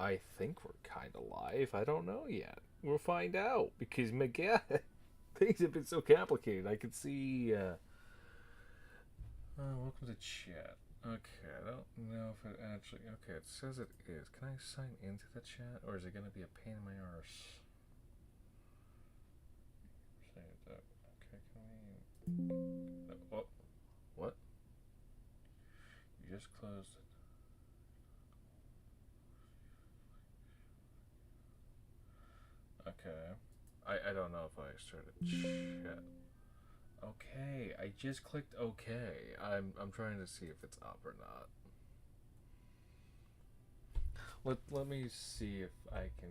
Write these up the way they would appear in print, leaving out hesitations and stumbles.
I think we're kind of live. I don't know yet. We'll find out because Miguel, things have been so complicated. I could see. Welcome to chat. Okay, I don't know if it actually. Okay, it says it is. Can I sign into the chat, or is it gonna be a pain in my arse? Okay, can we? Oh, what? You just closed it. Okay. I don't know if I started chat. Okay, I just clicked OK. I'm trying to see if it's up or not. Let me see if I can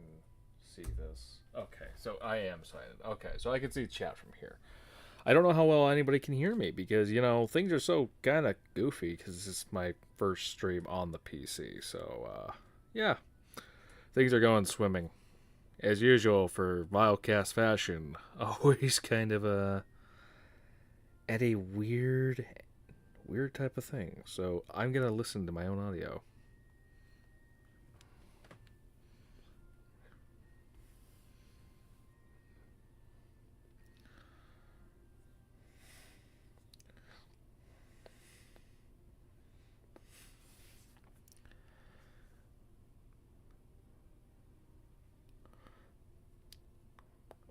see this. Okay, so I am signed in. Okay, so I can see chat from here. I don't know how well anybody can hear me because things are so kind of goofy because this is my first stream on the PC. So yeah, things are going swimming as usual for Vilecast fashion. Always kind of at a weird type of thing. So I'm gonna listen to my own audio.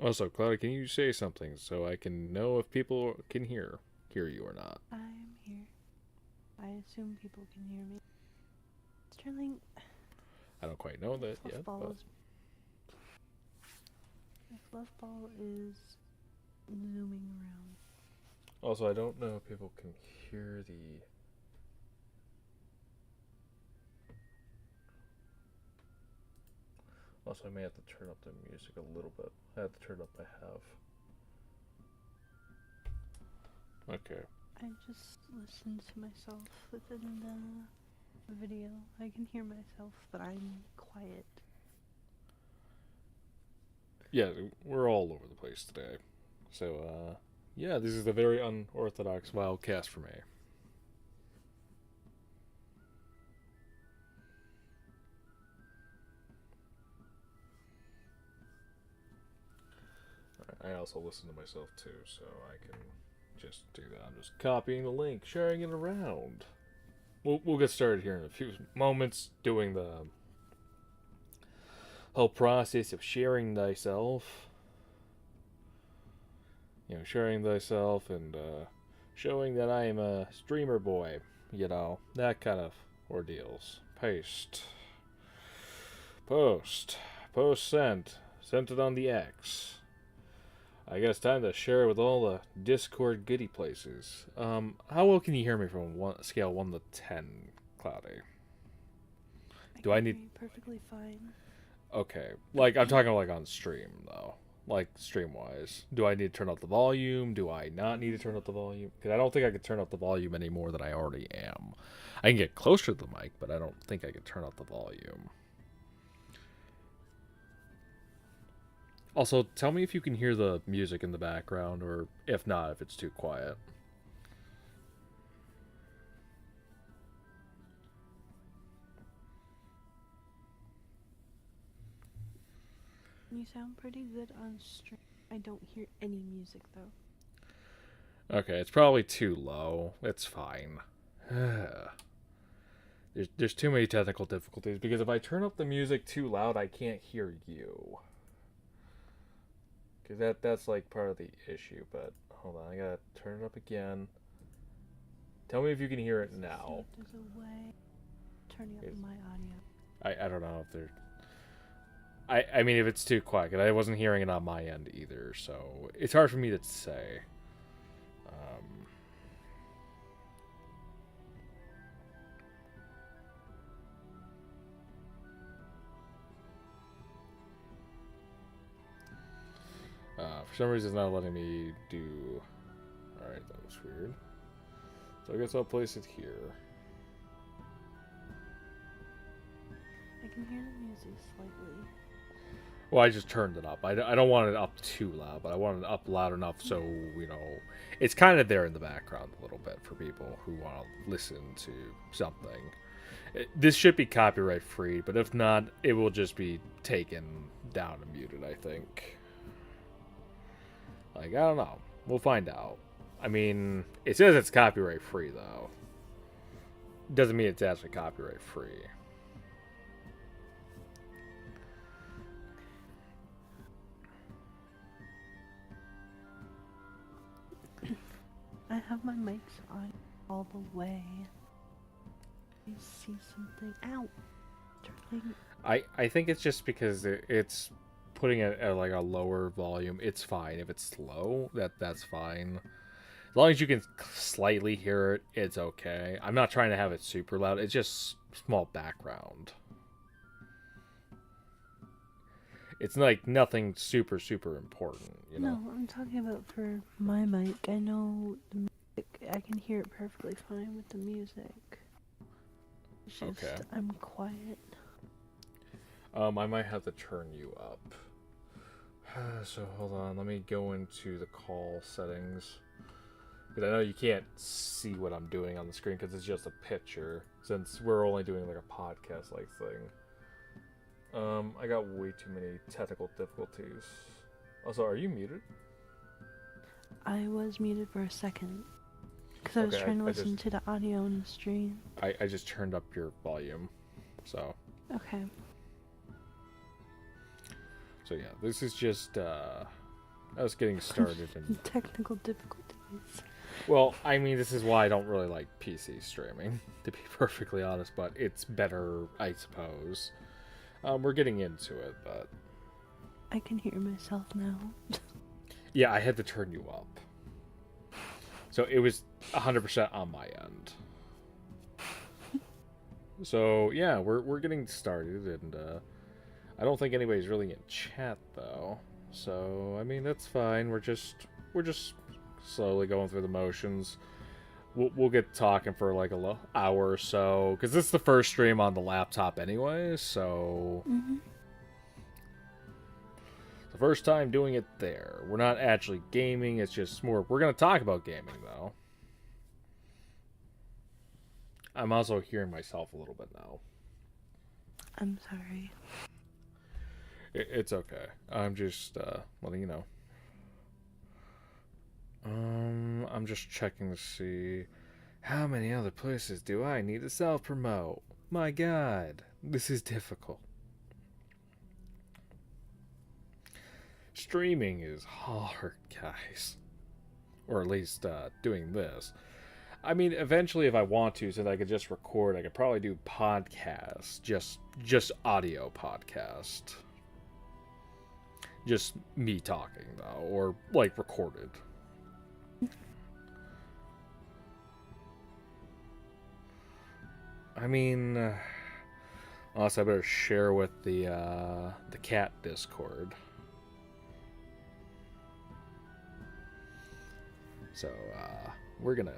Also, Claudia, can you say something so I can know if people can hear you or not? I'm here. I assume people can hear me. Sterling, I don't quite know that yet. But... My fluff ball is zooming around. Also, I don't know if people can hear the. Also, I may have to turn up the music a little bit. I have to turn up by half. Okay. I just listened to myself within the video. I can hear myself, but I'm quiet. Yeah, we're all over the place today. So, yeah, this is a very unorthodox Wildcast for me. I also listen to myself too, so I can just do that. I'm just copying the link, sharing it around. We'll get started here in a few moments, doing the whole process of sharing thyself. Sharing thyself and showing that I am a streamer boy. That kind of ordeals. Post, sent it on the X. I guess time to share with all the Discord goody places. How well can you hear me from scale 1 to 10, Cloudy? Do I need hear you perfectly fine? Okay, I'm talking on stream though, stream wise. Do I need to turn up the volume? Do I not need to turn up the volume? Because I don't think I could turn up the volume any more than I already am. I can get closer to the mic, but I don't think I could turn up the volume. Also, tell me if you can hear the music in the background, or if not, if it's too quiet. You sound pretty good on stream. I don't hear any music though. Okay, it's probably too low. It's fine. There's too many technical difficulties because if I turn up the music too loud, I can't hear you. Because that's part of the issue. But hold on, I gotta turn it up again. Tell me if you can hear it now. There's a way turning up my audio. I don't know if there. I mean, if it's too quiet, because I wasn't hearing it on my end either, so it's hard for me to say. For some reason, it's not letting me do. Alright, that was weird. So I guess I'll place it here. I can hear the music slightly. Well, I just turned it up. I don't want it up too loud, but I want it up loud enough so, it's kind of there in the background a little bit for people who want to listen to something. This should be copyright free, but if not, it will just be taken down and muted, I think. Like, I don't know. We'll find out. I mean, it says it's copyright free, though. Doesn't mean it's actually copyright free. I have my mics on all the way. I see something. Ow! Darling. I think it's just because it's putting it at like a lower volume. It's fine if it's low. That's fine. As long as you can slightly hear it, it's okay. I'm not trying to have it super loud. It's just small background. It's like nothing super important, you know. No, I'm talking about for my mic. I know the music. I can hear it perfectly fine with the music. It's just, Okay. I'm quiet. I might have to turn you up. So hold on, let me go into the call settings. Because I know you can't see what I'm doing on the screen because it's just a picture. Since we're only doing like a podcast-like thing. I got way too many technical difficulties. Also, are you muted? I was muted for a second. Because I was Okay, trying to I listen just- to the audio in the stream. I just turned up your volume. So Okay. yeah, this is just us getting started and Technical difficulties. well, I mean, this is why I don't really like PC streaming, to be perfectly honest, but it's better, I suppose. We're getting into it, but I can hear myself now. yeah, I had to turn you up. So it was 100% on my end. So yeah, we're getting started, and I don't think anybody's really in chat though. So I mean, that's fine. We're just slowly going through the motions. We'll get talking for like a hour or so, because this is the first stream on the laptop anyway. So the first time doing it there. We're not actually gaming. It's just more. We're gonna talk about gaming though. I'm also hearing myself a little bit now. I'm sorry. It's okay. I'm just letting you know. I'm just checking to see how many other places do I need to self-promote. My God, this is difficult. Streaming is hard, guys. Or at least doing this. I mean, eventually, if I want to, since I could just record, I could probably do podcasts, just audio podcast. Just me talking, though, or, like, recorded. I mean, also I better share with the cat Discord. So, we're gonna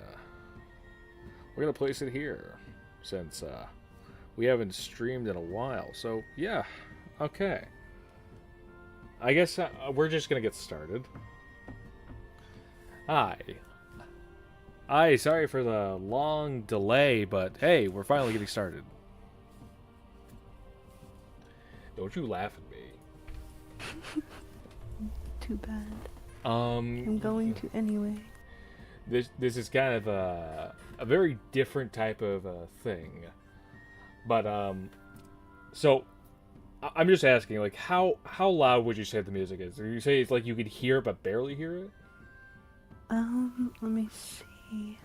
place it here, since, we haven't streamed in a while, so, yeah, okay. I guess we're just gonna get started. Hi, sorry for the long delay, but hey, we're finally getting started. Don't you laugh at me. Too bad. I'm I'm going to anyway. This is kind of a very different type of thing, but so I'm just asking, like, how loud would you say the music is? Do you say it's like you could hear it but barely hear it? Let me see.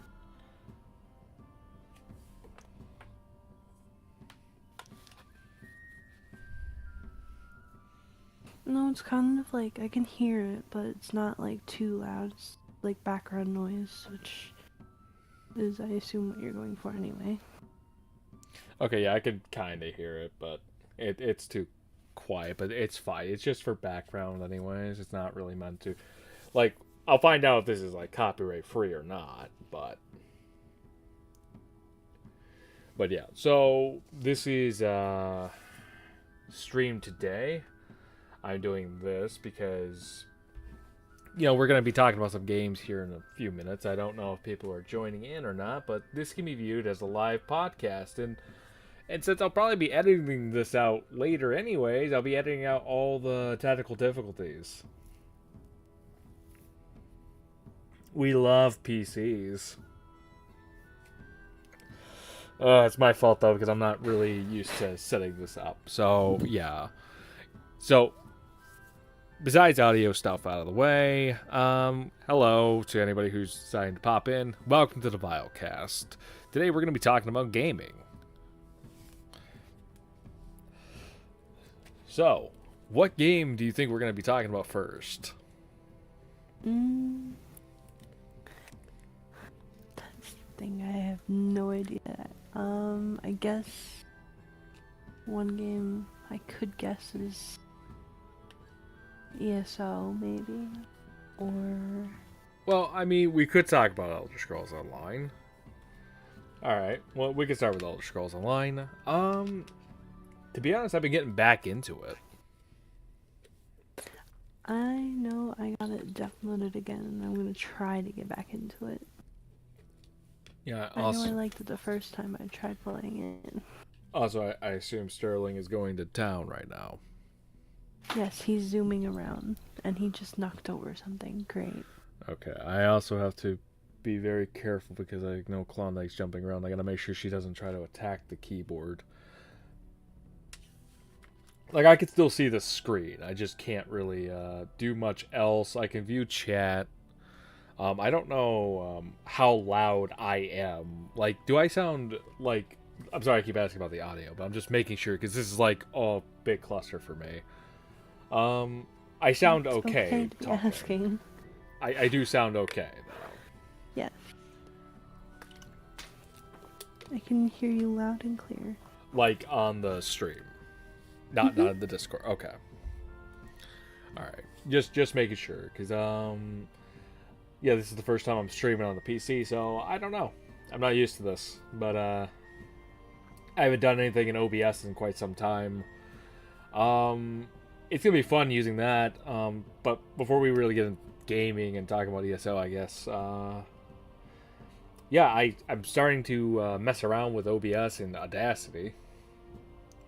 No, it's kind of like I can hear it, but it's not like too loud. It's like background noise, which is, I assume, what you're going for anyway. Okay, yeah, I could kind of hear it, but it's too quiet, but it's fine. It's just for background anyways. It's not really meant to, like, I'll find out if this is like copyright free or not, but yeah. So this is stream today. I'm doing this because, you know, we're going to be talking about some games here in a few minutes. I don't know if people are joining in or not, but this can be viewed as a live podcast, and And since I'll probably be editing this out later anyways, I'll be editing out all the technical difficulties. We love PCs. It's my fault though because I'm not really used to setting this up. So yeah. So besides audio stuff out of the way, hello to anybody who's deciding to pop in. Welcome to the Vilecast. Today we're going to be talking about gaming. So, what game do you think we're going to be talking about first? That's the thing. I have no idea. I guess one game I could guess is ESO, maybe, or. Well, I mean, we could talk about Elder Scrolls Online. Alright, well, we could start with Elder Scrolls Online. To be honest, I've been getting back into it. I know I got it downloaded again, and I'm gonna try to get back into it. Yeah, I know I liked it the first time I tried playing it. Also, I assume Sterling is going to town right now. Yes, he's zooming around, and he just knocked over something. Great. Okay, I also have to be very careful because I know Klondike's jumping around. I gotta make sure she doesn't try to attack the keyboard. Like, I can still see the screen. I just can't really do much else. I can view chat. I don't know how loud I am. Like, do I sound like... I'm sorry I keep asking about the audio, but I'm just making sure, because this is like a big cluster for me. I sound It's okay to be asking. I do sound okay, though. Yes. I can hear you loud and clear. Like, on the stream. Not in the Discord. Okay. Alright. Just making sure, because, yeah, this is the first time I'm streaming on the PC, so I don't know. I'm not used to this, but I haven't done anything in OBS in quite some time. It's gonna be fun using that. But before we really get into gaming and talking about ESO, I guess, yeah, I'm starting to mess around with OBS and Audacity.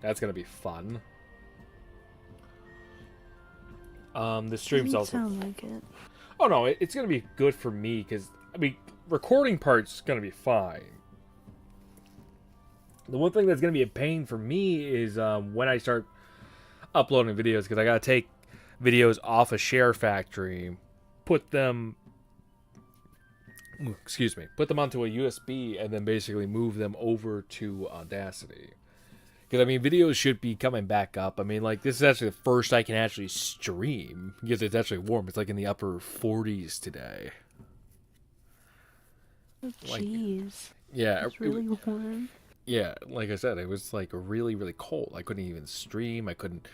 That's gonna be fun. The stream's Doesn't also sound like it. Oh no, it's gonna be good for me because I mean, recording part's gonna be fine. The one thing that's gonna be a pain for me is when I start uploading videos because I gotta take videos off of Share Factory, put them onto a USB, and then basically move them over to Audacity. Because, I mean, videos should be coming back up. I mean, like, this is actually the first I can actually stream. Because it's actually warm. It's, like, in the upper 40s today. Oh, jeez. Like, yeah. It's really warm. Yeah, like I said, it was, like, really, really cold. I couldn't even stream. I couldn't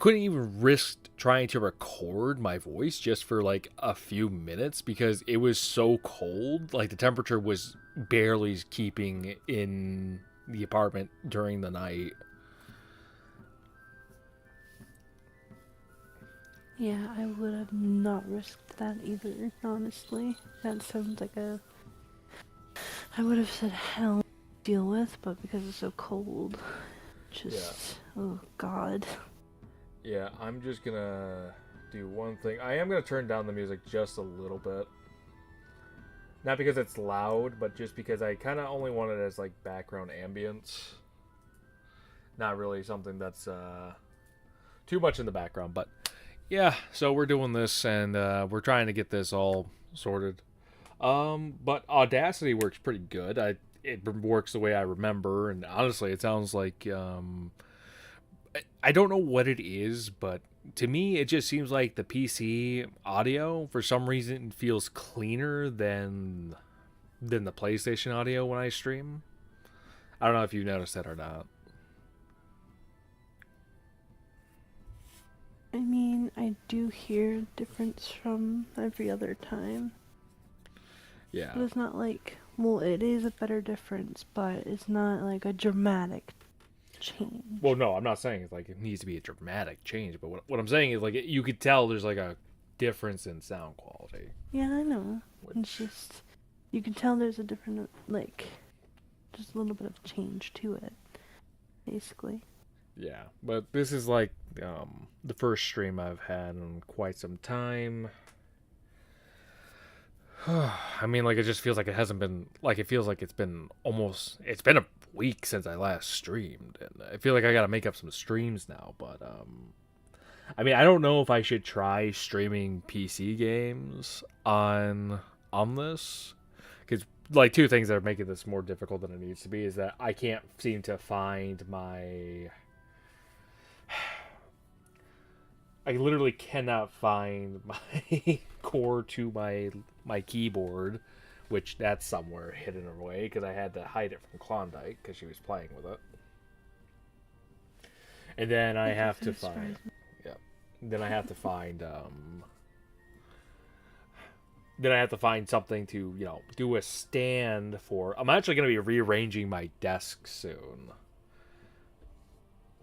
even risk trying to record my voice just for, like, a few minutes. Because it was so cold. Like, the temperature was barely keeping in the apartment during the night. Yeah, I would have not risked that either, honestly. That sounds like I would have said hell to deal with, but because it's so cold, just... Yeah. Oh, God. Yeah, I'm just gonna do one thing. I am gonna turn down the music just a little bit. Not because it's loud, but just because I kind of only want it as, like, background ambience. Not really something that's too much in the background, but yeah, so we're doing this, and we're trying to get this all sorted. But Audacity works pretty good. It works the way I remember, and honestly, it sounds like... I don't know what it is, but to me, it just seems like the PC audio, for some reason, feels cleaner than the PlayStation audio when I stream. I don't know if you noticed that or not. I mean, I do hear a difference from every other time. Yeah. But it's not like... Well, it is a better difference, but it's not like a dramatic change. Well, no, I'm not saying it's like it needs to be a dramatic change, but what I'm saying is like you could tell there's like a difference in sound quality. Yeah, I know. It's just you can tell there's a different, like, just a little bit of change to it. basically. Yeah, but this is like the first stream I've had in quite some time. I mean, like, it just feels like it hasn't been, like, it feels like it's been a week since I last streamed, and I feel like I gotta make up some streams now, but I mean, I don't know if I should try streaming PC games on this, because, like, two things that are making this more difficult than it needs to be is that I can't seem to find my I literally cannot find my cord to my keyboard, which that's somewhere hidden away because I had to hide it from Klondike because she was playing with it. And then I have to find, yeah. Then I have to find, then I have to find something to do a stand for. I'm actually going to be rearranging my desk soon.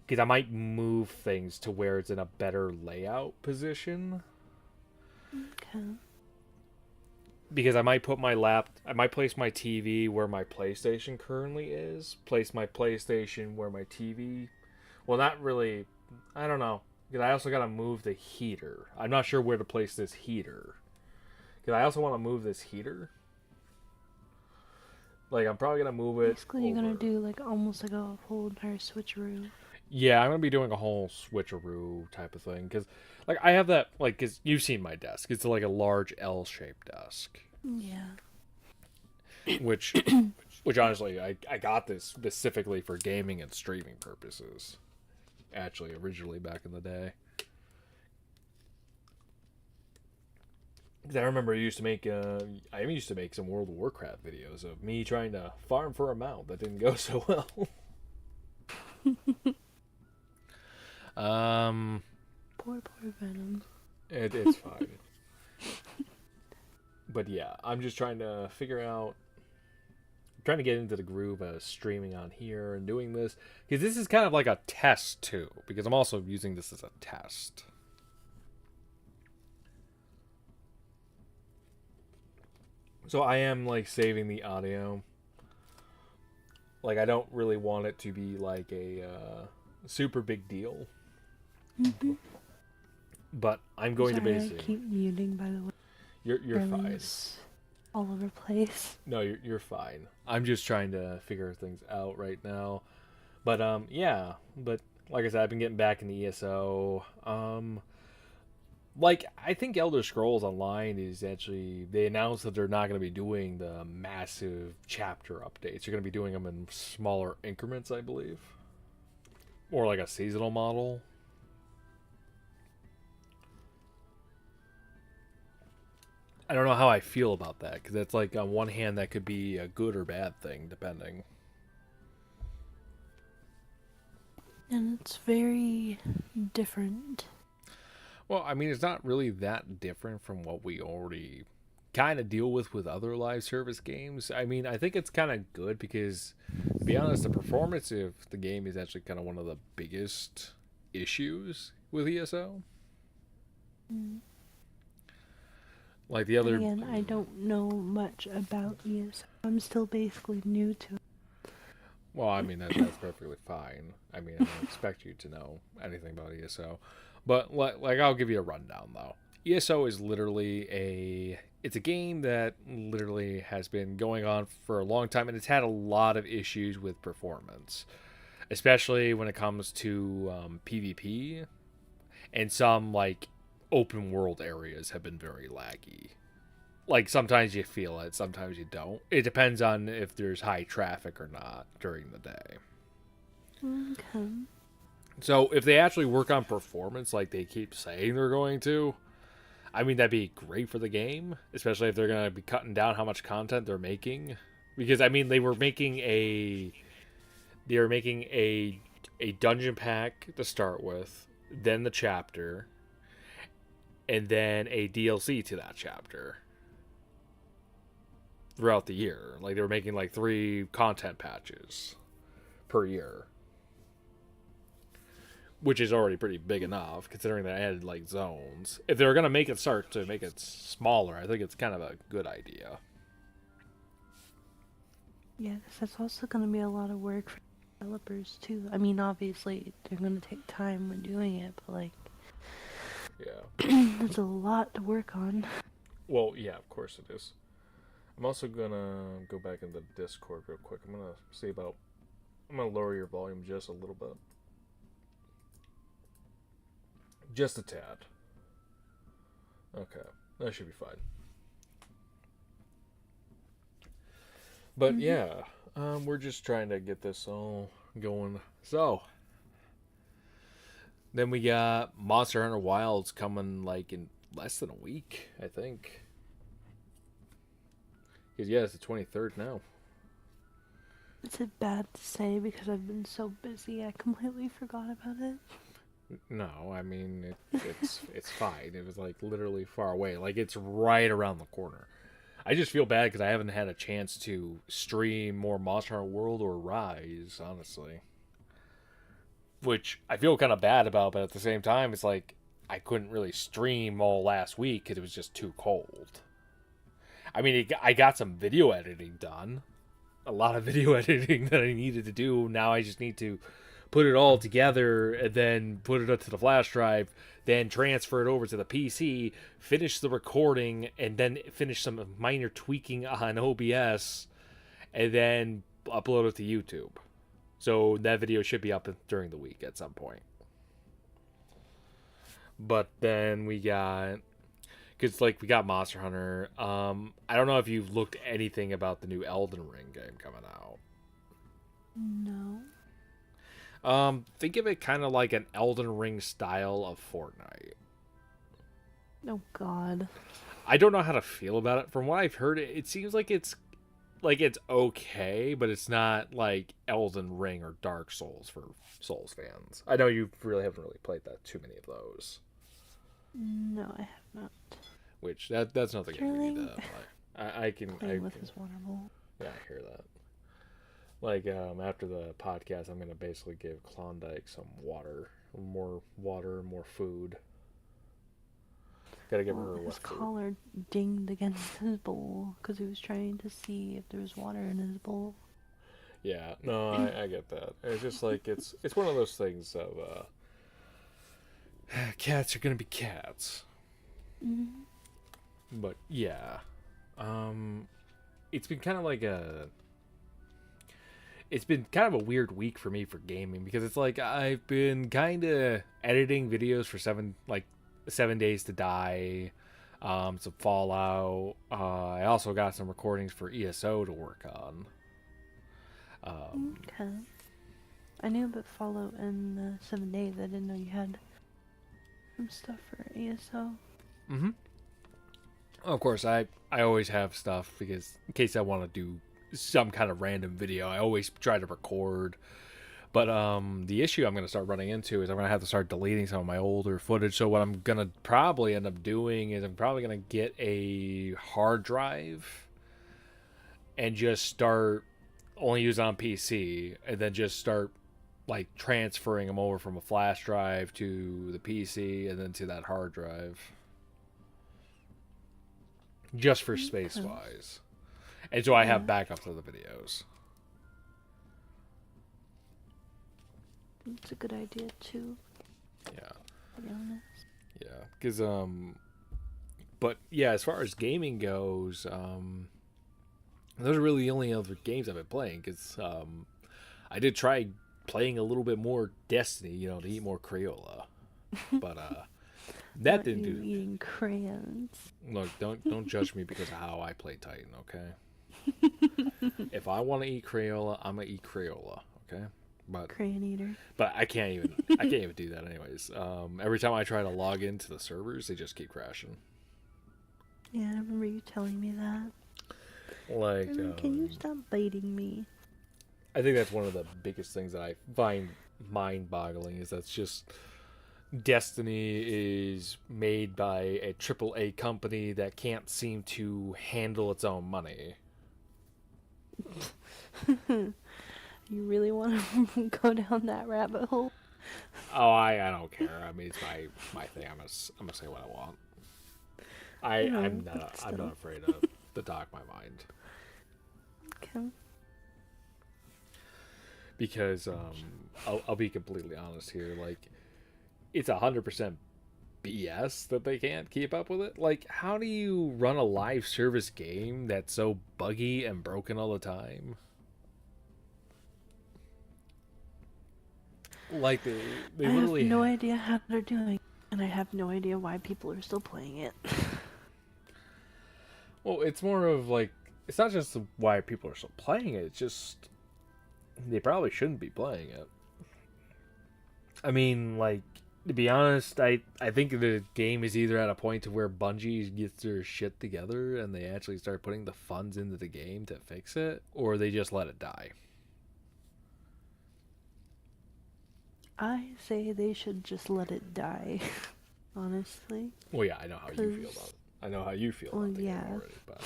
Because I might move things to where it's in a better layout position. Okay. Because I might place my TV where my PlayStation currently is. Place my PlayStation where my TV. Well, not really. I don't know. Because I also got to move the heater. I'm not sure where to place this heater. Because I also want to move this heater. Like, I'm probably going to move it. Basically, you're going to do, like, almost like a whole entire switcheroo. Yeah, I'm going to be doing a whole switcheroo type of thing. Because, like, I have that, like, because you've seen my desk. It's like a large L-shaped desk. Yeah. Which honestly, I got this specifically for gaming and streaming purposes. Actually, originally back in the day. Because I remember I used to make some World of Warcraft videos of me trying to farm for a mount that didn't go so well. Poor Venom. It's fine. But yeah, I'm just trying to figure out, trying to get into the groove of streaming on here and doing this, because this is kind of like a test too, because I'm also using this as a test. So I am like saving the audio. Like, I don't really want it to be like a super big deal. Mm-hmm. But I'm going to basically I keep muting, by the way. You're fine. All over the place. No, you're fine. I'm just trying to figure things out right now. But yeah. But like I said, I've been getting back in the ESO. Like, I think Elder Scrolls Online is actually, they announced that they're not going to be doing the massive chapter updates. They're going to be doing them in smaller increments, I believe. Or like a seasonal model. I don't know how I feel about that, because it's like, on one hand, that could be a good or bad thing, depending. And it's very different. Well, I mean, it's not really that different from what we already kind of deal with other live service games. I mean, I think it's kind of good because, to be honest, the performance of the game is actually kind of one of the biggest issues with ESO. Mm. Like the other... Again, I don't know much about ESO. I'm still basically new to it. Well, I mean, that's perfectly fine. I mean, I don't expect you to know anything about ESO. But, like, I'll give you a rundown, though. ESO is literally it's a game that literally has been going on for a long time, and it's had a lot of issues with performance. Especially when it comes to PvP. And some, like, open world areas have been very laggy. Like, sometimes you feel it, sometimes you don't. It depends on if there's high traffic or not during the day. Okay. So, if they actually work on performance like they keep saying they're going to, I mean, that'd be great for the game, especially if they're going to be cutting down how much content they're making. Because, I mean, they were making a dungeon pack to start with, then the chapter, and then a DLC to that chapter throughout the year. Like, they were making, like, 3 content patches per year. Which is already pretty big enough, considering they added, like, zones. If they were going to start to make it smaller, I think it's kind of a good idea. Yeah, 'cause that's also going to be a lot of work for developers too. I mean, obviously they're gonna take time when doing it, but like, Yeah. it's a lot to work on. Well, yeah, of course it is. I'm also gonna go back into Discord real quick. I'm gonna see about. I'm gonna lower your volume just a little bit, just a tad. Okay, that should be fine. But yeah, we're just trying to get this all going. So then we got Monster Hunter Wilds coming like in less than a week, I think. Because yeah, it's the 23rd now. Is it bad to say because I've been so busy I completely forgot about it? No, I mean it's fine. It was like literally far away. Like it's right around the corner. I just feel bad because I haven't had a chance to stream more Monster Hunter World or Rise, honestly. Which I feel kind of bad about, but at the same time, it's like I couldn't really stream all last week because it was just too cold. I mean, I got some video editing done, a lot of video editing that I needed to do. Now I just need to put it all together and then put it up to the flash drive, then transfer it over to the PC, finish the recording, and then finish some minor tweaking on OBS, and then upload it to YouTube. So that video should be up during the week at some point. But then we got, because like we got Monster Hunter. I don't know if you've looked anything about the new Elden Ring game coming out. No. Think of it kind of like an Elden Ring style of Fortnite. Oh God. I don't know how to feel about it. From what I've heard, it seems like it's okay, but it's not like Elden Ring or Dark Souls for Souls fans. I know you really haven't really played that too many of those. No, I have not. Which that's nothing you need to play. I can Playing with his water bowl. Yeah, I hear that. Like after the podcast, I'm gonna basically give Klondike some water, more food. Gotta give her His what food. collar dinged against his bowl because he was trying to see if there was water in his bowl. Yeah, no, I get that. It's just like it's one of those things of cats are gonna be cats. Mm-hmm. But yeah, it's been kind of like it's been kind of a weird week for me for gaming because it's like I've been kind of editing videos for 7 Days to Die, some Fallout. I also got some recordings for ESO to work on. Okay. I knew about Fallout and 7 Days. I didn't know you had some stuff for ESO. Mm-hmm. Of course, I always have stuff because in case I want to do some kind of random video, I always try to record. But the issue I'm going to start running into is I'm going to have to start deleting some of my older footage. So what I'm going to probably end up doing is I'm probably going to get a hard drive and just start only use it on PC and then just start like transferring them over from a flash drive to the PC and then to that hard drive. Just for space wise. And so I have backups of the videos. It's a good idea too. Yeah. To be honest. Yeah, because but yeah, as far as gaming goes, those are really the only other games I've been playing. Because I did try playing a little bit more Destiny, to eat more Crayola, but that didn't do. Eating crayons. Look, don't judge me because of how I play Titan, okay? If I want to eat Crayola, I'm gonna eat Crayola, okay? But Crayon eater. But I can't even do that anyways. Every time I try to log into the servers, they just keep crashing. Yeah, I remember you telling me that. Like, can you stop baiting me? I think that's one of the biggest things that I find mind-boggling is that's just Destiny is made by a AAA company that can't seem to handle its own money. You really want to go down that rabbit hole? Oh, I don't care. I mean, it's my thing. I'm gonna say what I want. I'm not afraid to talk my mind. Okay. because I'll be completely honest here. Like, it's 100% BS that they can't keep up with it. Like, how do you run a live service game that's so buggy and broken all the time? Like, they I have literally. no idea how they're doing, and I have no idea why people are still playing it. Well, it's more of like, it's not just why people are still playing it. It's just they probably shouldn't be playing it. I mean, like, to be honest, I think the game is either at a point to where Bungie gets their shit together and they actually start putting the funds into the game to fix it, or they just let it die. I say they should just let it die, honestly. Well, yeah, I know how you feel about it. I know how you feel about the game already, but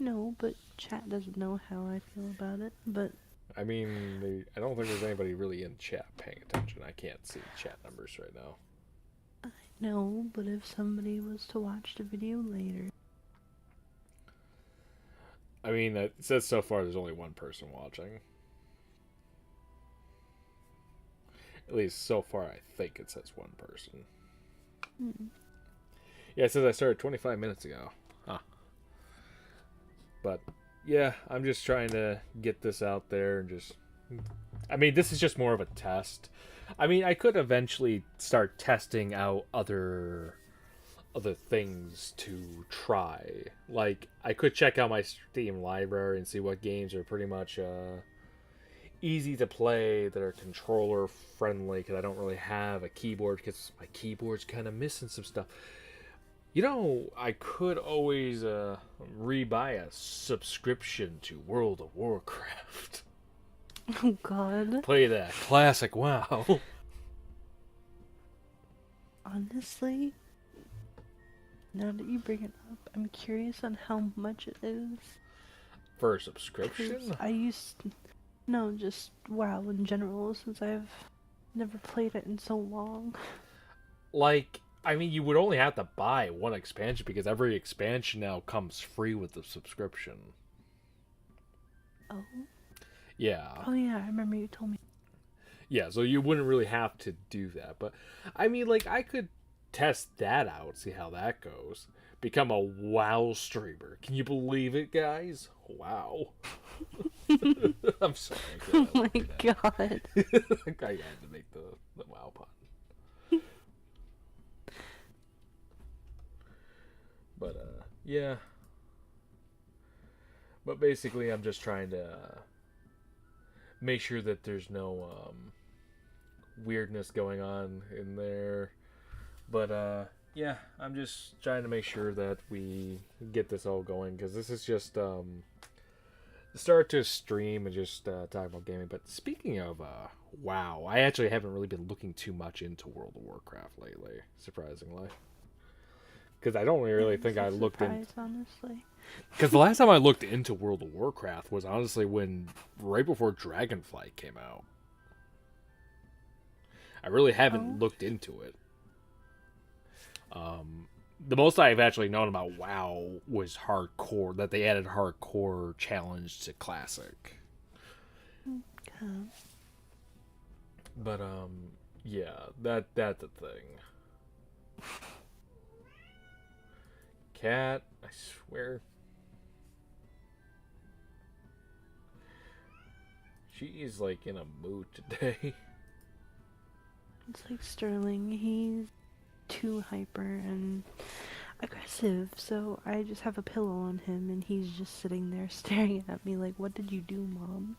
No, but chat doesn't know how I feel about it. But I mean, I don't think there's anybody really in chat paying attention. I can't see chat numbers right now. no, but if somebody was to watch the video later, I mean, it says so far there's only one person watching. At least so far, I think it says one person. Yeah, it says I started 25 minutes ago. Huh. But, yeah, I'm just trying to get this out there and just... I mean, this is just more of a test. I mean, I could eventually start testing out other things to try. Like, I could check out my Steam library and see what games are pretty much easy to play, that are controller friendly, because I don't really have a keyboard because my keyboard's kind of missing some stuff. You know, I could always rebuy a subscription to World of Warcraft. oh god. Play that classic WoW. Honestly, now that you bring it up, I'm curious on how much it is. For a 'Cause subscription? No, just WoW in general, since I've never played it in so long. Like, I mean, you would only have to buy one expansion because every expansion now comes free with the subscription. Oh? Yeah. Oh yeah, I remember you told me. Yeah, so you wouldn't really have to do that. But, I mean, like, I could test that out, see how that goes. Become a WoW streamer. Can you believe it, guys? Wow. I'm sorry. Oh my god. I had to make the WoW pun. But, yeah. But basically, I'm just trying to make sure that there's no weirdness going on in there. But, yeah, I'm just trying to make sure that we get this all going, because this is just start to stream and just talk about gaming. But speaking of WoW, I actually haven't really been looking too much into World of Warcraft lately, surprisingly. Because I don't really think I looked in. Honestly. Because the last time I looked into World of Warcraft was honestly right before Dragonflight came out. I really haven't looked into it. The most I've actually known about WoW was hardcore. That they added hardcore challenge to classic. Okay. But yeah, that's the thing. Cat, I swear. She is like in a mood today. It's like Sterling, he's too hyper and aggressive, so I just have a pillow on him and he's just sitting there staring at me like, what did you do, Mom?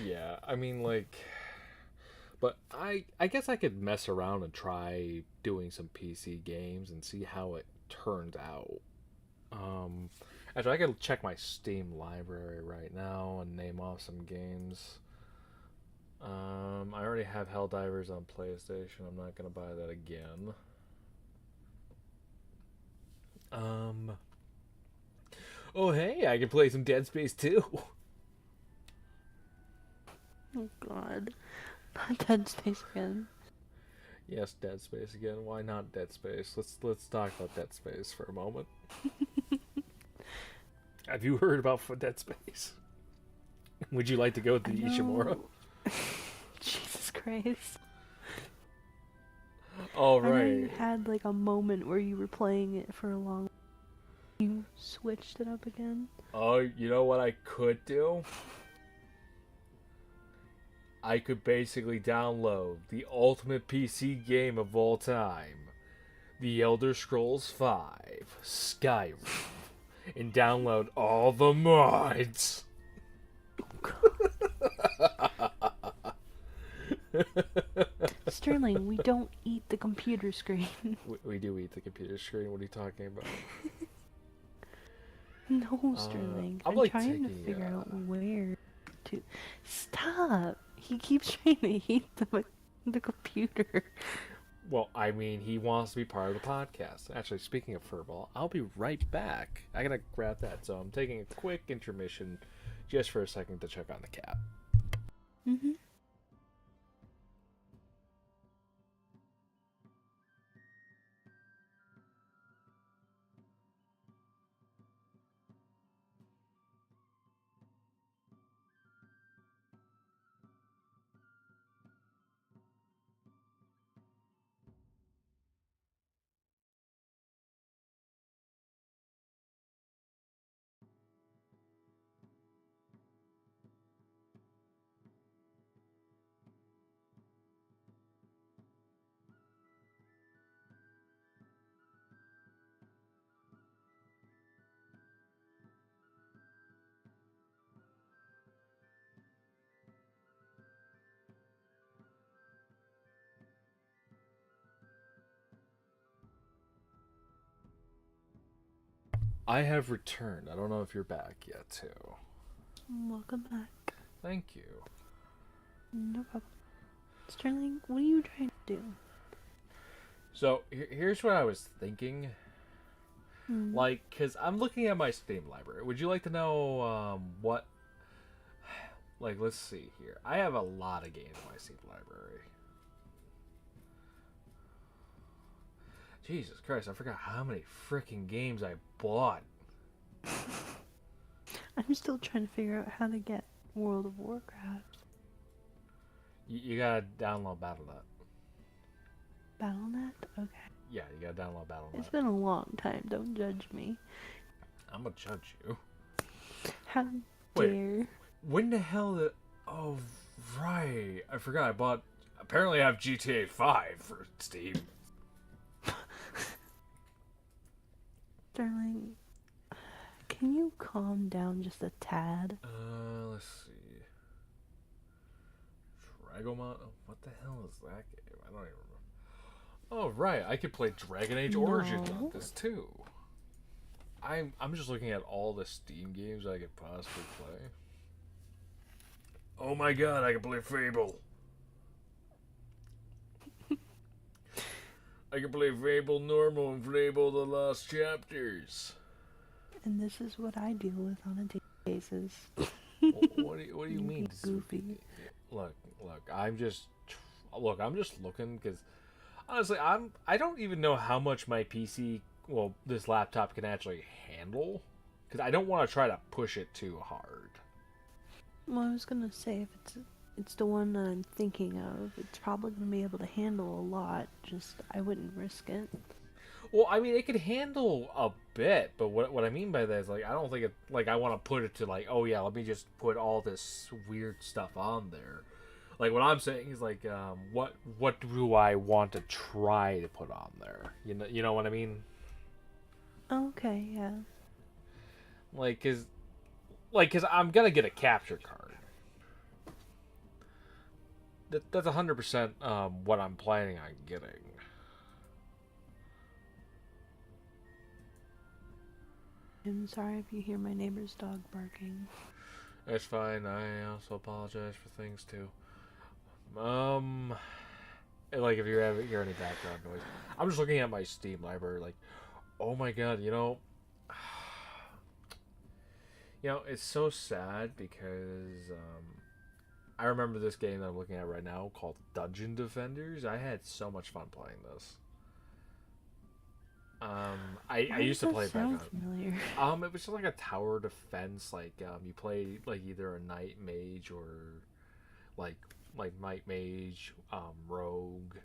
Yeah, I mean, like, but I guess I could mess around and try doing some PC games and see how it turns out. Actually, I could check my Steam library right now and name off some games. I already have Helldivers on PlayStation. I'm not gonna buy that again. Oh hey, I can play some Dead Space 2. Oh god. Not Dead Space again. Yes, Dead Space again. Why not Dead Space? Let's talk about Dead Space for a moment. Have you heard about Dead Space? Would you like to go with I the Ishimura? know. Jesus Christ. All I know you right. had like a moment where you were playing it for a long. You switched it up again. Oh, you know what I could do? I could basically download the ultimate PC game of all time, The Elder Scrolls V, Skyrim, and download all the mods. Sterling, we don't eat the computer screen. We do eat the computer screen. What are you talking about? No, Sterling. I'm I'm like trying to taking, figure out where to. Stop! He keeps trying to eat the computer. Well, I mean, he wants to be part of the podcast. Actually, speaking of Furball, I'll be right back. I gotta grab that, so I'm taking a quick intermission just for a second to check on the cat. Mm-hmm. I have returned. I don't know if you're back yet, too. Welcome back. Thank you. No problem. Sterling, what are you trying to do? So, here's what I was thinking. Hmm. Like, because I'm looking at my Steam library. Would you like to know what. Like, let's see here. I have a lot of games in my Steam library. Jesus Christ, I forgot how many freaking games I bought. I'm still trying to figure out how to get World of Warcraft. You gotta download Battle.net. Battle.net? Okay. Yeah, you gotta download Battle.net. It's been a long time. Don't judge me. I'm gonna judge you. How Wait. dare. When the hell did... Oh, right. I forgot I bought... Apparently I have GTA 5 for Steam. Sterling, can you calm down just a tad? Let's see. Dragomon? Oh, what the hell is that game? I don't even remember. Oh, right. I could play Dragon Age Origins on this, too. I'm just looking at all the Steam games I could possibly play. Oh my god, I can play Fable. I can play Fable Normal and Fable The Lost Chapters. And this is what I deal with on a daily basis. What do you mean? Goofy. Look, I'm just looking because honestly, I don't even know how much my PC, well, this laptop can actually handle because I don't want to try to push it too hard. Well, I was gonna say if it's the one that I'm thinking of, it's probably gonna be able to handle a lot. Just I wouldn't risk it. Well, I mean, it could handle a bit, but what I mean by that is like I don't think it like I want to put it to like, oh yeah, let me just put all this weird stuff on there. Like what I'm saying is like, what do I want to try to put on there? You know what I mean? Okay, yeah. Cause I'm gonna get a capture card. That's 100% what I'm planning on getting. I'm sorry if you hear my neighbor's dog barking. That's fine. I also apologize for things too. Like if you hear any background noise, I'm just looking at my Steam library. Like, oh my god, it's so sad because I remember this game that I'm looking at right now called Dungeon Defenders. I had so much fun playing this. I Why does used to that play back sound on. familiar? It was just like a tower defense. Like you play like either a knight mage or like knight mage, rogue.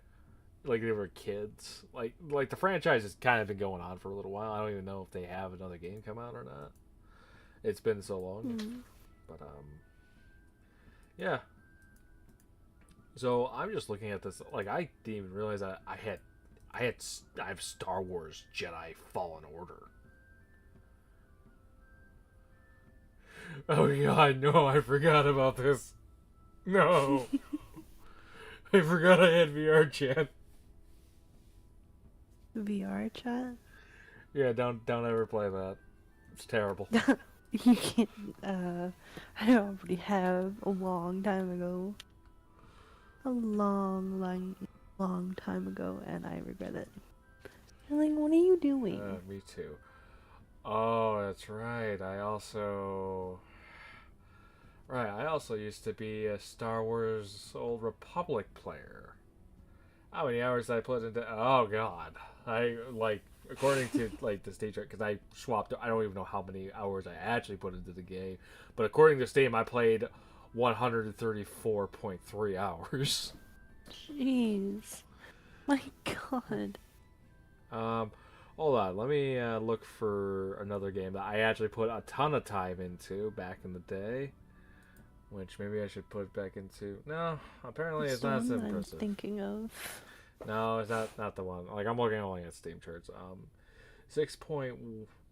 Like they were kids. Like the franchise has kind of been going on for a little while. I don't even know if they have another game come out or not. It's been so long, Hmm. but yeah. So I'm just looking at this. Like I didn't even realize that I have Star Wars Jedi Fallen Order. Oh god, no! I forgot about this. No, I forgot I had VR chat. VR chat? Yeah, don't ever play that. It's terrible. You can't, I already have a long time ago. A long time ago, and I regret it. I'm like, what are you doing? Me too. Oh, that's right. I also used to be a Star Wars Old Republic player. How many hours did I put into? Oh God, I like according to like the Steam chart because I swapped. I don't even know how many hours I actually put into the game, but according to Steam, I played 134.3 hours. Jeez. My god. Um, Hold on, let me look for another game that I actually put a ton of time into back in the day. Which maybe I should put back into. No, apparently It's it's the not as one that I'm impressive. thinking of. No, it's not the one. Like I'm looking only at Steam charts. 6 point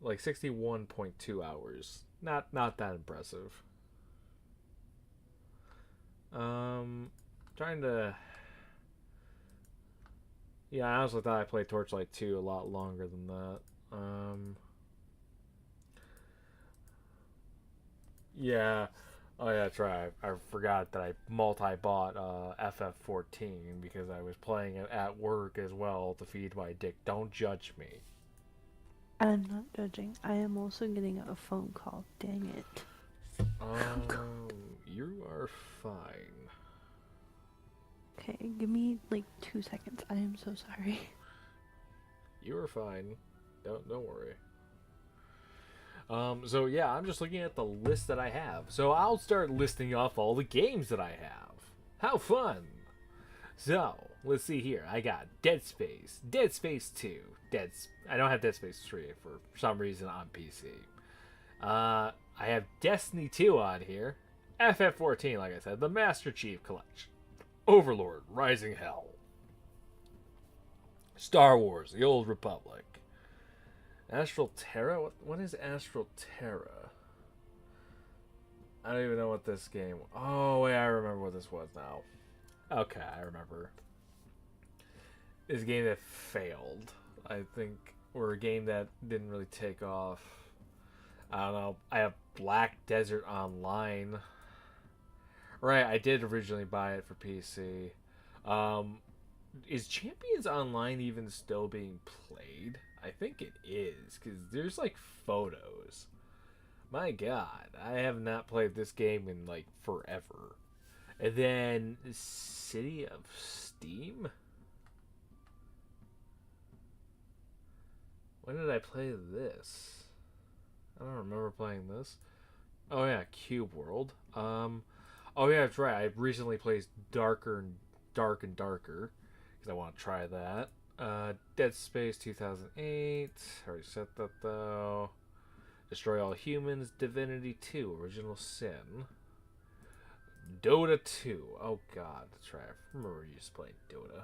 like 61.2 hours. Not that impressive. Um, Trying to. Yeah, I honestly thought I played Torchlight 2 a lot longer than that. Um, yeah. Oh yeah, that's right. I forgot that I multi-bought FF14 because I was playing it at work as well to feed my dick. Don't judge me. I'm not judging. I am also getting a phone call. Dang it. You are fine. Okay, give me like 2 seconds. I am so sorry. You are fine. Don't worry. So yeah, I'm just looking at the list that I have. So I'll start listing off all the games that I have. How fun! So let's see here. I got Dead Space, Dead Space 2, I don't have Dead Space 3 for some reason on PC. I have Destiny 2 on here, FF14, like I said, the Master Chief Collection, Overlord, Rising Hell, Star Wars, The Old Republic, Astral Terra. What is Astral Terra? I don't even know what this game. Oh wait, I remember what this was now. Okay, I remember. This game that failed, I think, or a game that didn't really take off. I don't know. I have Black Desert Online. Right, I did originally buy it for PC. Um, is Champions Online even still being played? I think it is, because there's like photos. My god, I have not played this game in like forever. And then City of Steam? When did I play this? I don't remember playing this. Oh yeah, Cube World. Oh yeah, that's right. I recently played Dark and Darker because I want to try that. Dead Space 2008. Already said that though. Destroy All Humans. Divinity 2. Original Sin. Dota 2. Oh god, that's right. I remember you used to play Dota.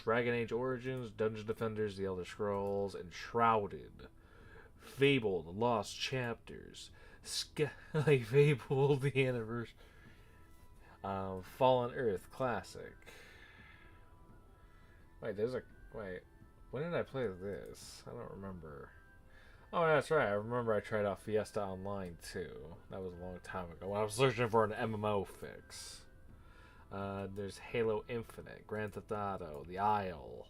Dragon Age Origins, Dungeon Defenders, The Elder Scrolls, Enshrouded, Fable, The Lost Chapters, Sky Fable, The Anniversary, Fallen Earth Classic. Wait. When did I play this? I don't remember. Oh, that's right. I remember I tried out Fiesta Online too. That was a long time ago when I was searching for an MMO fix. There's Halo Infinite, Grand Theft Auto, The Isle.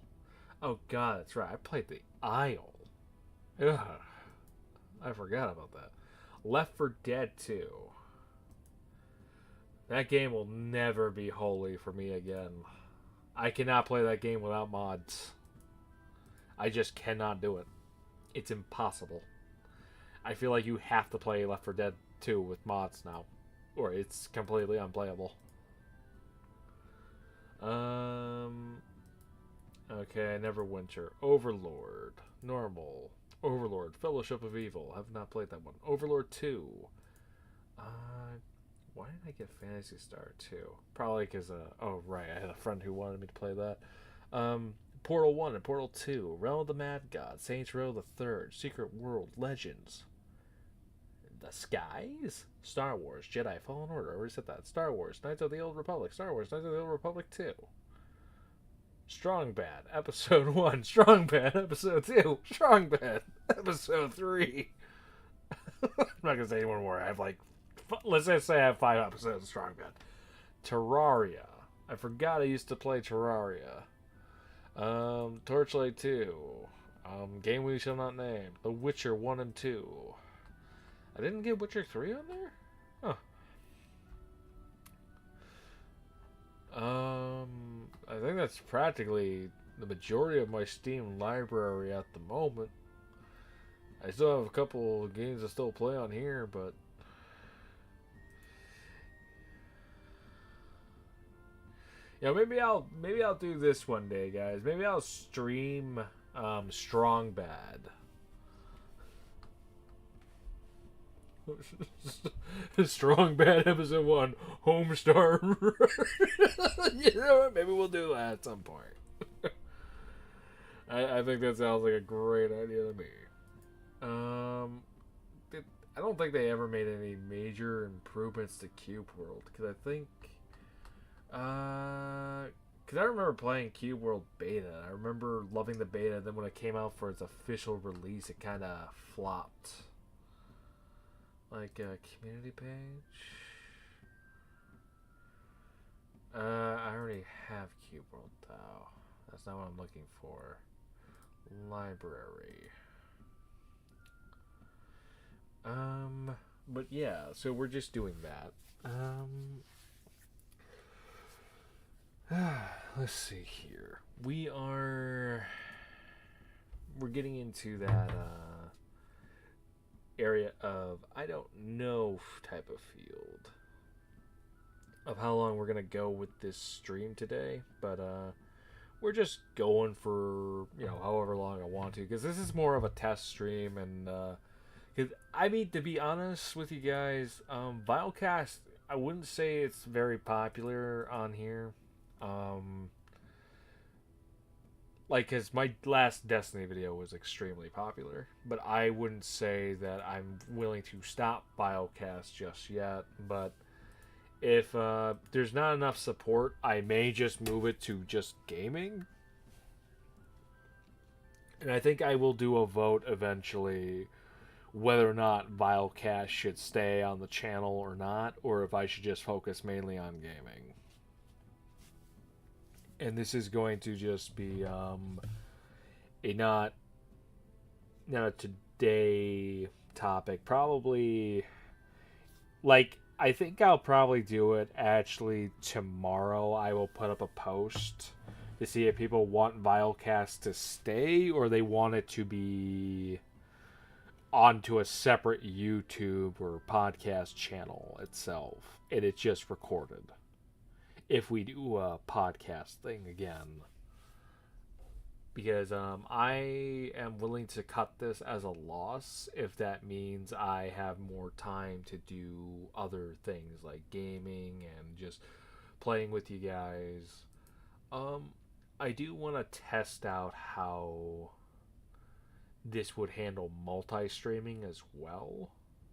Oh god, that's right. I played The Isle. Ugh. I forgot about that. Left 4 Dead 2. That game will never be holy for me again. I cannot play that game without mods. I just cannot do it. It's impossible. I feel like you have to play Left 4 Dead 2 with mods now, or it's completely unplayable. Okay, Neverwinter. Overlord. Normal. Overlord. Fellowship of Evil. Have not played that one. Overlord 2. Why did I get Phantasy Star 2? Probably because, oh, right, I had a friend who wanted me to play that. Portal 1 and Portal 2. Realm of the Mad God. Saints Row the Third. Secret World. Legends. The Skies? Star Wars. Jedi Fallen Order. I already said that. Star Wars. Knights of the Old Republic. Star Wars. Knights of the Old Republic 2. Strong Bad. Episode 1. Strong Bad. Episode 2. Strong Bad. Episode 3. I'm not going to say any more. I have like, let's just say I have 5 episodes of Strong Bad. Terraria. I forgot I used to play Terraria. Torchlight 2. Game We Shall Not Name. The Witcher 1 and 2. I didn't get Witcher 3 on there? Huh. I think that's practically the majority of my Steam library at the moment. I still have a couple of games I still play on here, but yeah, maybe I'll do this one day, guys. Maybe I'll stream Strong Bad. Strong Bad episode 1 Homestar. You know what? Maybe we'll do that at some point. I think that sounds like a great idea to me. I don't think they ever made any major improvements to Cube World, because I think because I remember playing Cube World beta. I remember loving the beta. Then when it came out for its official release, it kind of flopped. Like a community page. I already have Cube World though. That's not what I'm looking for. Library. But yeah, so we're just doing that. Let's see here. We're getting into that area of I don't know type of field of how long we're gonna go with this stream today, but we're just going for however long I want to, because this is more of a test stream. And because I mean, to be honest with you guys, Vilecast, I wouldn't say it's very popular on here. Like, because my last Destiny video was extremely popular, but I wouldn't say that I'm willing to stop Biocast just yet. But if there's not enough support, I may just move it to just gaming. And I think I will do a vote eventually whether or not Vilecast should stay on the channel or not, or if I should just focus mainly on gaming. And this is going to just be a not a today topic. Probably, like, I think I'll probably do it actually tomorrow. I will put up a post to see if people want Vilecast to stay or they want it to be onto a separate YouTube or podcast channel itself, and it's just recorded. If we do a podcast thing again, because I am willing to cut this as a loss if that means I have more time to do other things like gaming and just playing with you guys. I do want to test out how this would handle multi-streaming as well,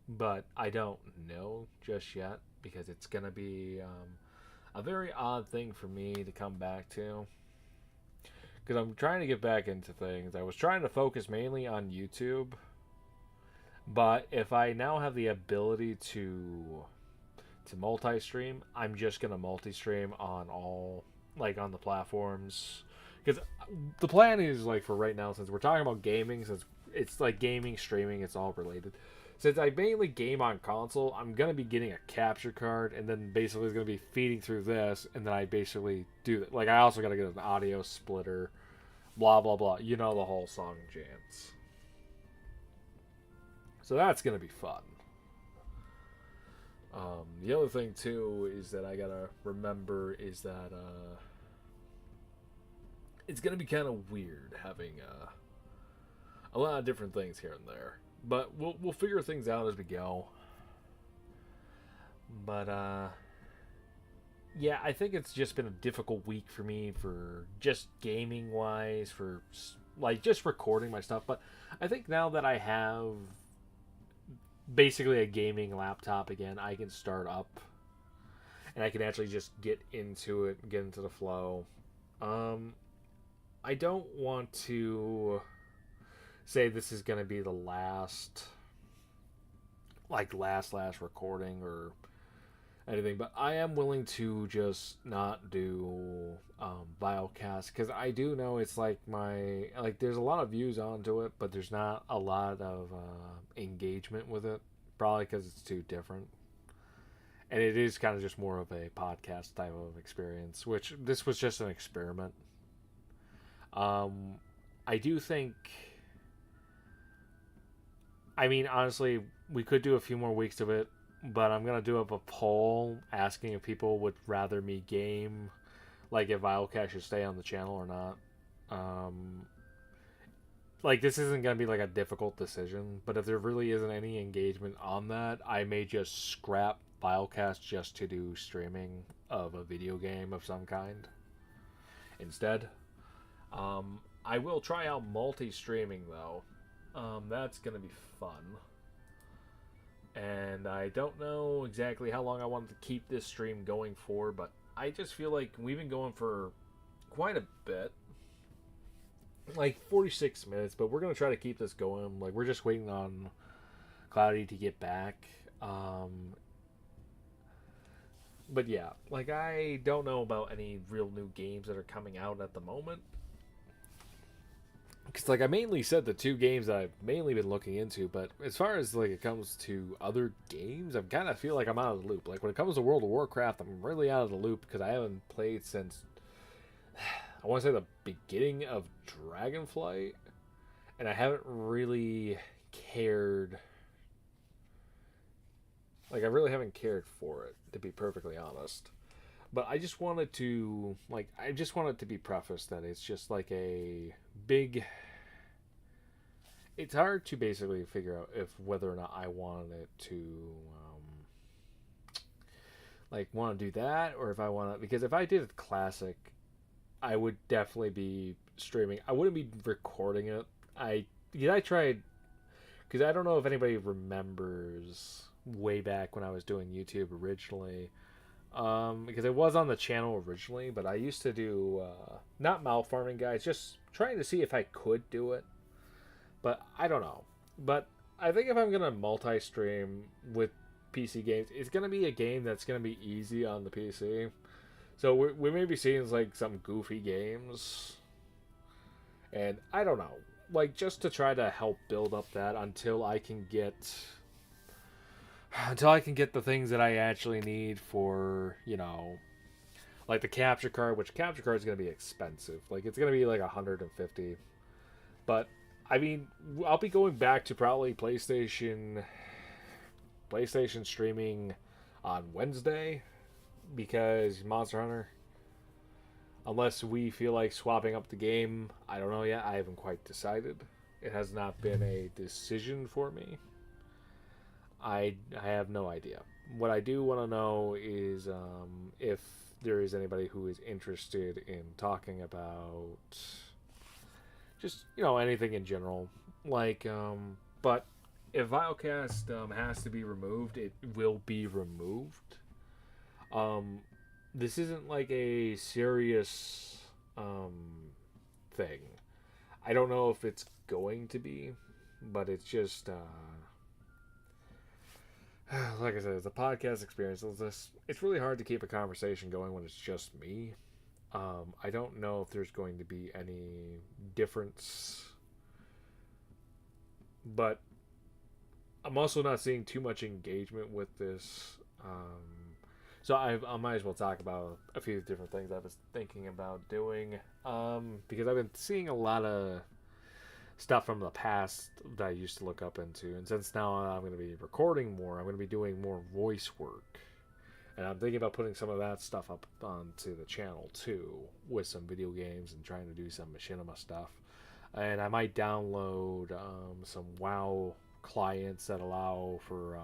but I don't know just yet, because it's gonna be a very odd thing for me to come back to, because I'm trying to get back into things. I was trying to focus mainly on YouTube, but if I now have the ability to multi-stream, I'm just gonna multi-stream on all, like, on the platforms, because the plan is, like, for right now, since we're talking about gaming, since it's like gaming, streaming, it's all related. Since I mainly game on console, I'm going to be getting a capture card, and then basically it's going to be feeding through this, and then I basically do that. Like, I also got to get an audio splitter. blah blah blah. You know the whole song and chants. So that's gonna be fun. The other thing too is that I gotta remember is that it's gonna be kind of weird having a lot of different things here and there, but we'll figure things out as we go. But yeah, I think it's just been a difficult week for me for just gaming wise, for like just recording my stuff. But I think now that I have basically a gaming laptop again, I can start up and I can actually just get into it, get into the flow. Um, I don't want to say this is going to be the last, like last recording or anything, but I am willing to just not do Biocast because I do know it's like there's a lot of views onto it, but there's not a lot of engagement with it, probably because it's too different. And it is kind of just more of a podcast type of experience, which this was just an experiment. Um, I do think, I mean, honestly, we could do a few more weeks of it, but I'm gonna do up a poll asking if people would rather me game, like if Vilecast should stay on the channel or not. Um, like this isn't gonna be like a difficult decision, but if there really isn't any engagement on that, I may just scrap Vilecast just to do streaming of a video game of some kind instead. I will try out multi-streaming though. That's gonna be fun. And I don't know exactly how long I want to keep this stream going for, but I just feel like we've been going for quite a bit, like 46 minutes. But we're gonna try to keep this going. Like we're just waiting on Cloudy to get back. But yeah, like I don't know about any real new games that are coming out at the moment. Because like I mainly said the two games that I've mainly been looking into, but as far as like it comes to other games, I kind of feel like I'm out of the loop. Like when it comes to World of Warcraft, I'm really out of the loop because I haven't played since I want to say the beginning of Dragonflight, and I haven't really cared. Like I really haven't cared for it, to be perfectly honest. But I just wanted to I just want it to be prefaced that it's just like a big, it's hard to basically figure out if whether or not I wanted it to want to do that, or if I want to, because if I did it classic, I would definitely be streaming. I wouldn't be recording it. I tried, because I don't know if anybody remembers way back when I was doing YouTube originally. Because it was on the channel originally, but I used to do not mouth farming, guys, just trying to see if I could do it. But I don't know. But I think if I'm gonna multi-stream with PC games, it's gonna be a game that's gonna be easy on the PC. So we may be seeing like some goofy games, and I don't know, like just to try to help build up that until I can get the things that I actually need for, like the capture card, which capture card is going to be expensive. Like it's going to be like 150. But I mean, I'll be going back to probably PlayStation streaming on Wednesday because Monster Hunter, unless we feel like swapping up the game, I don't know yet. I haven't quite decided. It has not been a decision for me. I have no idea. What I do want to know is if there is anybody who is interested in talking about just anything in general. Like, but if Vilecast has to be removed, it will be removed. This isn't like a serious thing. I don't know if it's going to be, but it's just like I said, it's a podcast experience. It's really hard to keep a conversation going when it's just me. I don't know if there's going to be any difference, but I'm also not seeing too much engagement with this. So I might as well talk about a few different things I was thinking about doing. Because I've been seeing a lot of stuff from the past that I used to look up into, and since now I'm going to be recording more, I'm going to be doing more voice work, and I'm thinking about putting some of that stuff up onto the channel too, with some video games and trying to do some machinima stuff. And I might download some WoW clients that allow for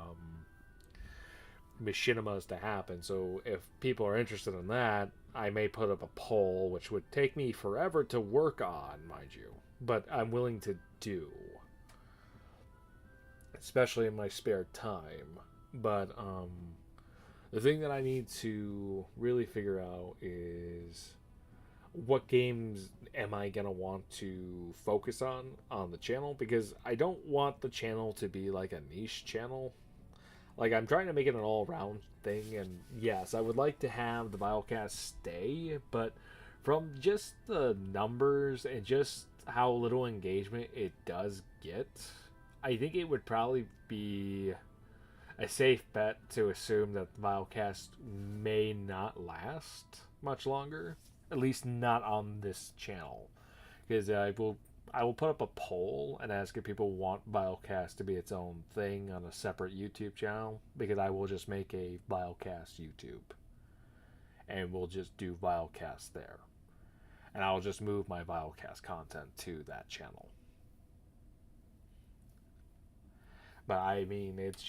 machinimas to happen. So if people are interested in that, I may put up a poll, which would take me forever to work on, mind you, but I'm willing to do, especially in my spare time. But the thing that I need to really figure out is what games am I gonna want to focus on the channel, because I don't want the channel to be like a niche channel. Like, I'm trying to make it an all-round thing, and yes, I would like to have the Bilecast stay, but from just the numbers and just how little engagement it does get, I think it would probably be a safe bet to assume that the Bilecast may not last much longer, at least not on this channel, because I will put up a poll and ask if people want Bilecast to be its own thing on a separate YouTube channel, because I will just make a Bilecast YouTube and we'll just do Bilecast there, and I'll just move my Bilecast content to that channel. But I mean, it's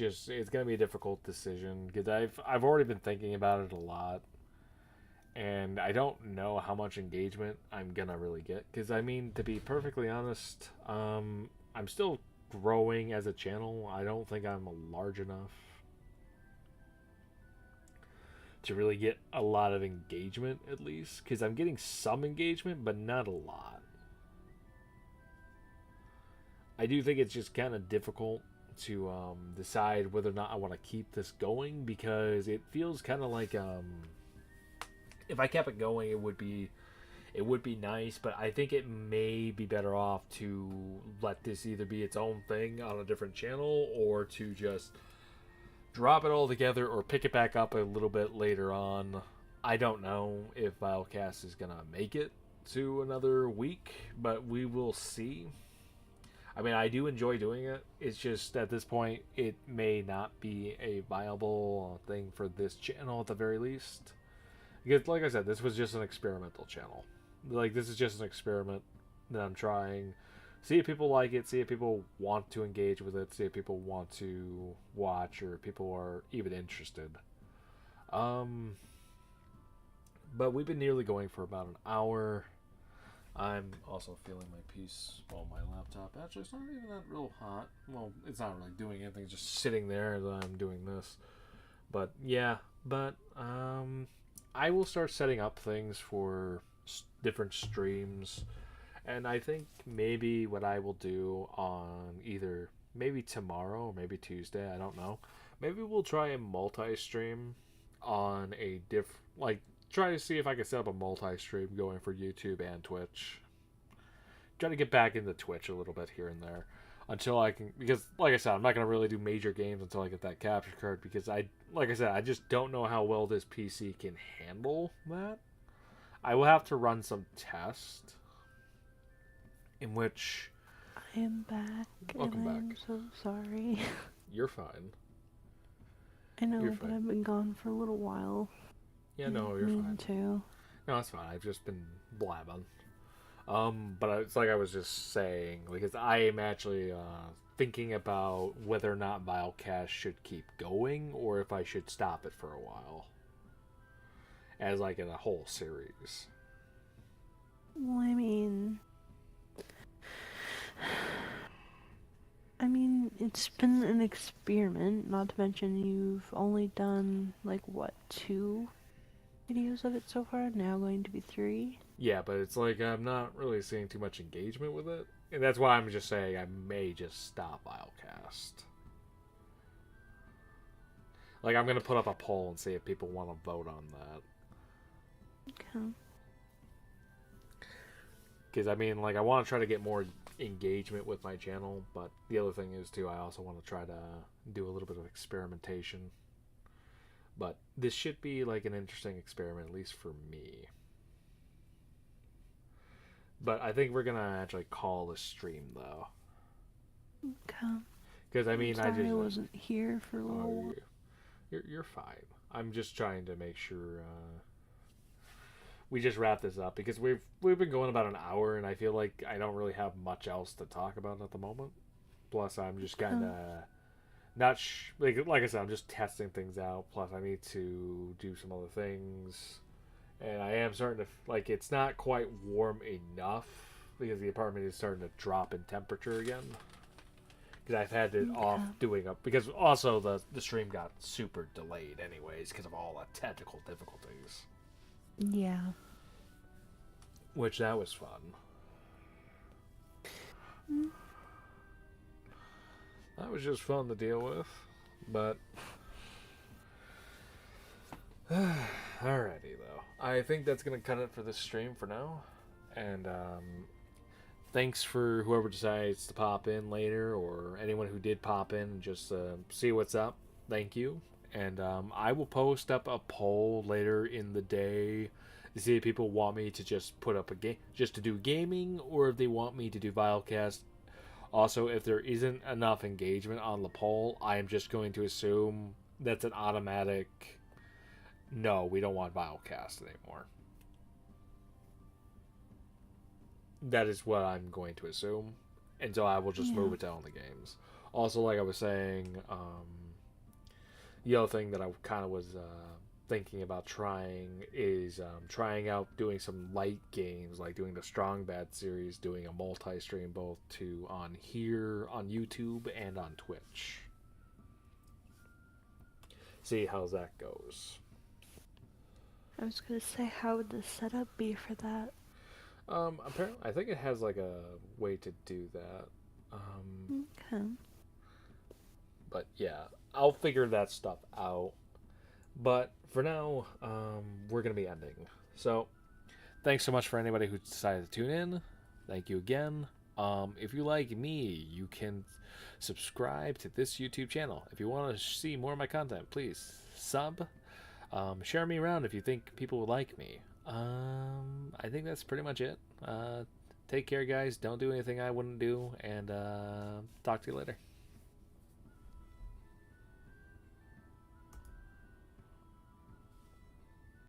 gonna be a difficult decision, because I've already been thinking about it a lot, and I don't know how much engagement I'm gonna really get. Because I mean, to be perfectly honest, I'm still growing as a channel. I don't think I'm large enough to really get a lot of engagement, at least. Because I'm getting some engagement, but not a lot. I do think it's just kind of difficult to decide whether or not I want to keep this going, because it feels kind of like if I kept it going, it would be nice, but I think it may be better off to let this either be its own thing on a different channel, or to just drop it all together, or pick it back up a little bit later on. I don't know if Bilecast is gonna make it to another week, but we will see. I mean, I do enjoy doing it. It's just at this point, it may not be a viable thing for this channel at the very least. Because, like I said, this was just an experimental channel. Like, this is just an experiment that I'm trying. See if people like it, see if people want to engage with it, see if people want to watch, or people are even interested. But we've been nearly going for about an hour. I'm also feeling my piece on my laptop. Actually, it's not even that real hot. Well, it's not really doing anything, it's just sitting there as I'm doing this. But yeah, I will start setting up things for different streams, and I think maybe what I will do on either maybe tomorrow or maybe Tuesday, I don't know. Maybe we'll try a multi-stream on a try to see if I can set up a multi-stream going for YouTube and Twitch. Try to get back into Twitch a little bit here and there until I can, because like I said, I'm not gonna really do major games until I get that capture card, because like I said, I just don't know how well this PC can handle that. I will have to run some tests in which I am back. Welcome and back. I'm so sorry. You're fine. I know, You're but fine. I've been gone for a little while. Yeah, no, I you're mean fine. to. No, it's fine. I've just been blabbing. But it's like I was just saying, because I am actually thinking about whether or not Bilecast should keep going, or if I should stop it for a while, as like in a whole series. Well, I mean, it's been an experiment, not to mention you've only done, like, what, 2 videos of it so far? Now going to be 3? Yeah, but it's like I'm not really seeing too much engagement with it, and that's why I'm just saying I may just stop Bilecast. Like, I'm gonna put up a poll and see if people want to vote on that. Okay. Because, I mean, like, I want to try to get more engagement with my channel, but the other thing is, too, I also want to try to do a little bit of experimentation. But this should be like an interesting experiment, at least for me. But I think we're gonna actually call the stream though, Okay. because I mean, I Sorry just I wasn't here for a little oh, while. you're fine. I'm just trying to make sure we just wrap this up because we've been going about an hour, and I feel like I don't really have much else to talk about at the moment. Plus, I'm just kind of not like I said, I'm just testing things out. Plus, I need to do some other things, and I am starting to like it's not quite warm enough because the apartment is starting to drop in temperature again. Because I've had it off doing up because also the stream got super delayed anyways because of all the technical difficulties. Yeah. Which that was fun. That was just fun to deal with. But alrighty though. I think that's gonna cut it for this stream for now. And thanks for whoever decides to pop in later or anyone who did pop in and just see what's up. Thank you. And I will post up a poll later in the day to see if people want me to just put up a game just to do gaming or if they want me to do Vilecast. Also, if there isn't enough engagement on the poll, I am just going to assume that's an automatic no, we don't want Vilecast anymore. That is what I'm going to assume. And so I will just move it down the games. Also, like I was saying, the other thing that I kind of was thinking about trying is trying out doing some light games, like doing the Strong Bad series, doing a multi-stream both to on here, on YouTube, and on Twitch. See how that goes. I was gonna say, how would the setup be for that? Apparently, I think it has like a way to do that. Okay. But yeah, I'll figure that stuff out. But for now, we're gonna be ending. So, thanks so much for anybody who decided to tune in. Thank you again. If you like me, you can subscribe to this YouTube channel. If you want to see more of my content, please sub. Share me around if you think people would like me. I think that's pretty much it. Take care, guys. Don't do anything I wouldn't do, and talk to you later.